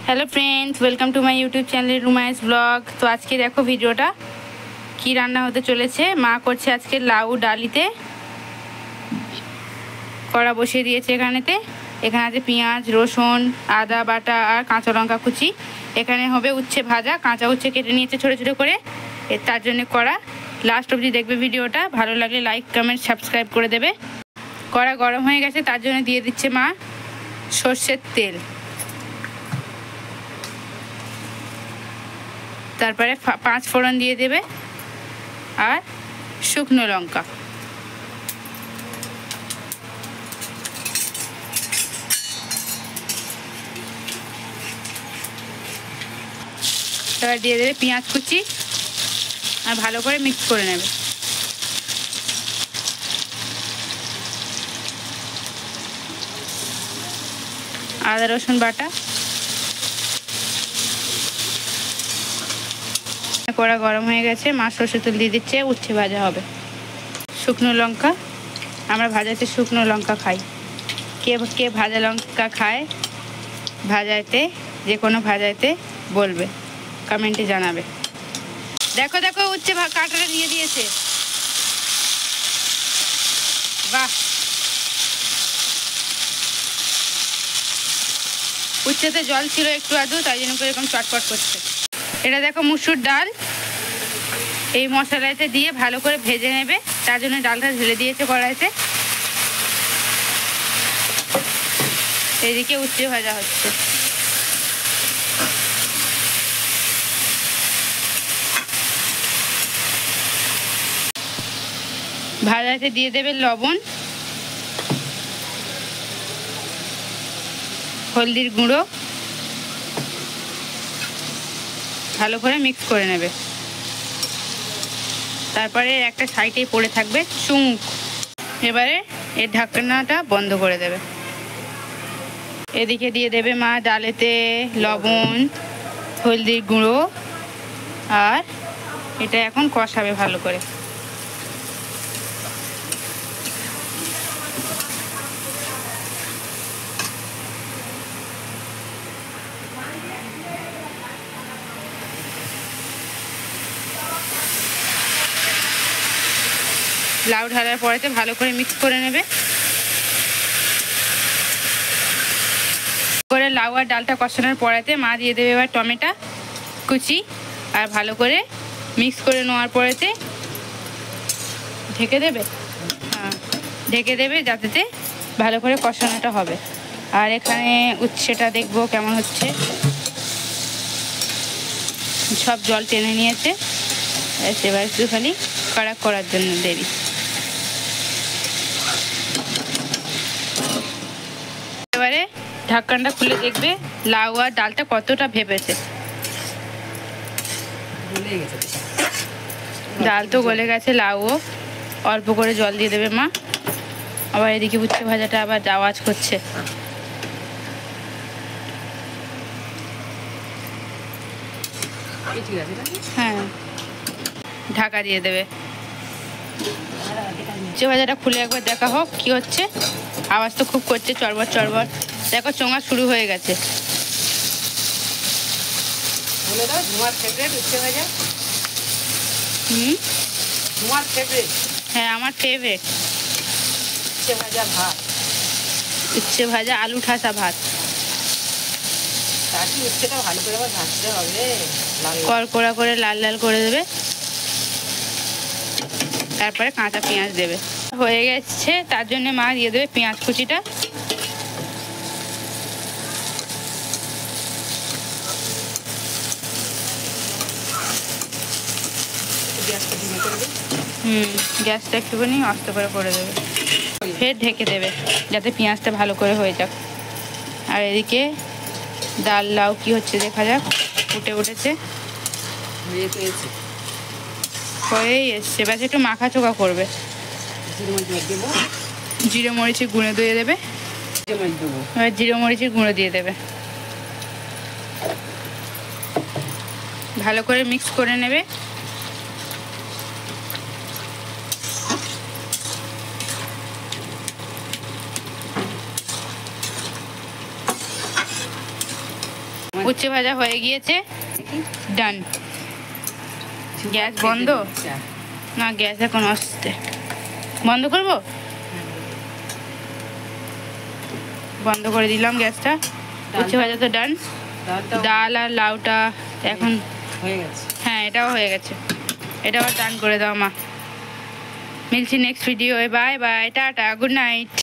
Hello friends, welcome to my YouTube channel Rumaisa blog. तो आज के देखो भिडियोटा कि रान्ना होते चलेছে। मा करছে আজকে লাউ ডালিতে কড়া বসিয়ে দিয়েছে। এখানে আছে পেঁয়াজ, রসুন, আদা বাটা আর কাঁচা লঙ্কা কুচি। এখানে হবে উচ্ছে ভাজা, কাঁচা উচ্ছে কেটে নিয়েছে ছোটো ছোটো করে, তার জন্য কড়া। লাস্ট অবধি দেখবে ভিডিওটা, ভালো লাগলে লাইক কমেন্ট সাবস্ক্রাইব করে দেবে। কড়া গরম হয়ে গেছে, তার জন্য দিয়ে দিচ্ছে মা সর্ষের তেল। তারপরে 5 ফোড়ন দিয়ে দেবে আর শুকনো লঙ্কা। এবার দিয়ে দেবে পেঁয়াজ কুচি আর ভালো করে মিক্স করে নেবে। আদা রসুন বাটা। কড়া গরম হয়ে গেছে, মা সরষের তেল দিয়ে দিচ্ছে, উচ্ছে ভাজা হবে। শুকনো লঙ্কা, আমরা ভাজাতে শুকনো লঙ্কা খাই। কে কে ভাজা লঙ্কা খায় ভাজাতে, যে কোনো ভাজাতে বলবে, কমেন্টে জানাবে। দেখো দেখো উচ্ছে কাঁটাটা দিয়ে দিয়েছে, বাহ। উচ্ছেতে জল ছিল একটু আধটু, তাই জন্য এরকম চটপট করছে। এটা দেখো মুসুর ডাল, এই মশলাতে দিয়ে ভালো করে ভেজে নেবে, তার জন্য ডালটা ঢেলে দিয়েছে কড়াইতে। এদিকে উচ্ছে ভাজা হচ্ছে। ভাজাতে দিয়ে দেবে লবণ, হলদির গুঁড়ো, ভালো করে মিক্স করে নেবে। তারপরে একটা সাইডে পড়ে থাকবে চুমুক। এবারে এর ঢাকনাটা বন্ধ করে দেবে। এদিকে দিয়ে দেবে মা ডালেতে লবণ, হলদির গুঁড়ো, আর এটা এখন কষাবে ভালো করে। লাউ ঢালার পরেতে ভালো করে মিক্স করে নেবে। করে লাউ আর ডালটা কষানোর পরেতে মা দিয়ে দেবে এবার টমেটো কুচি, আর ভালো করে মিক্স করে নেওয়ার পরেতে ঢেকে দেবে। হ্যাঁ, ঢেকে দেবে যাতে ভালো করে কষানোটা হবে। আর এখানে উচ্ছেটা দেখবো কেমন হচ্ছে, সব জল টেনে নিয়েছে, এবার একটুখানি কড়া করার জন্য দেরি। এবারে ঢাকনাটা খুলে দেখবে লাউ আর ডালটা কতটা ভেপেছে। ডাল তো গলে গেছে, লাউও অল্প করে জল দিয়ে দেবে মা। আবার এদিকে উচ্ছে ভাজাটা আবার আওয়াজ করছে। হ্যাঁ, ঢাকা দিয়ে দেবে। উচ্ছে ভাজাটা খুলে একবার দেখা হোক কি হচ্ছে। আওয়াজ তো খুব করছে, চড়বড় চড়বড়। দেখো চোঙা শুরু হয়ে গেছে। হ্যাঁ, আমার ফেভারিট উচ্ছে ভাজা ভাত, উচ্ছে ভাজা আলু ঠাসা ভাত। উচ্ছেটা ভালো করে ভাজতে হবে, কড়কড়া করে লাল লাল করে দেবে। তারপরে কাঁচা পেঁয়াজ দেবে। হয়ে গেছে, তার জন্য মা দিয়ে দেবে পেঁয়াজ কুচিটা। গ্যাসটা একটুখানি আস্তে করে দেবে, ফের ঢেকে দেবে যাতে পেঁয়াজটা ভালো করে হয়ে যাক। আর এদিকে ডাল লাউ কি হচ্ছে দেখা যাক। ফুটে উঠেছে, হয়েই এসছে, ব্যাস একটু মাখা চোখা করবে। জিরে মরিচের গুঁড়ো দিয়ে দেবে, এবার জিরে মরিচের গুঁড়ো দিয়ে দেবে। ভালো করে মিক্স করে নেবে। উচ্ছে ভাজা হয়ে গিয়েছে, ডান। গ্যাস বন্ধ? না, গ্যাস এখন আসছে, বন্ধ করব, বন্ধ করে দিলাম গ্যাসটা। উচ্ছে ভাজা তো ডান। ডাল আর লাউটা এখন হয়ে গেছে। হ্যাঁ, এটাও হয়ে গেছে, এটাও ডান করে দাও মা। মিলছি next video. Bye bye, tata, good night.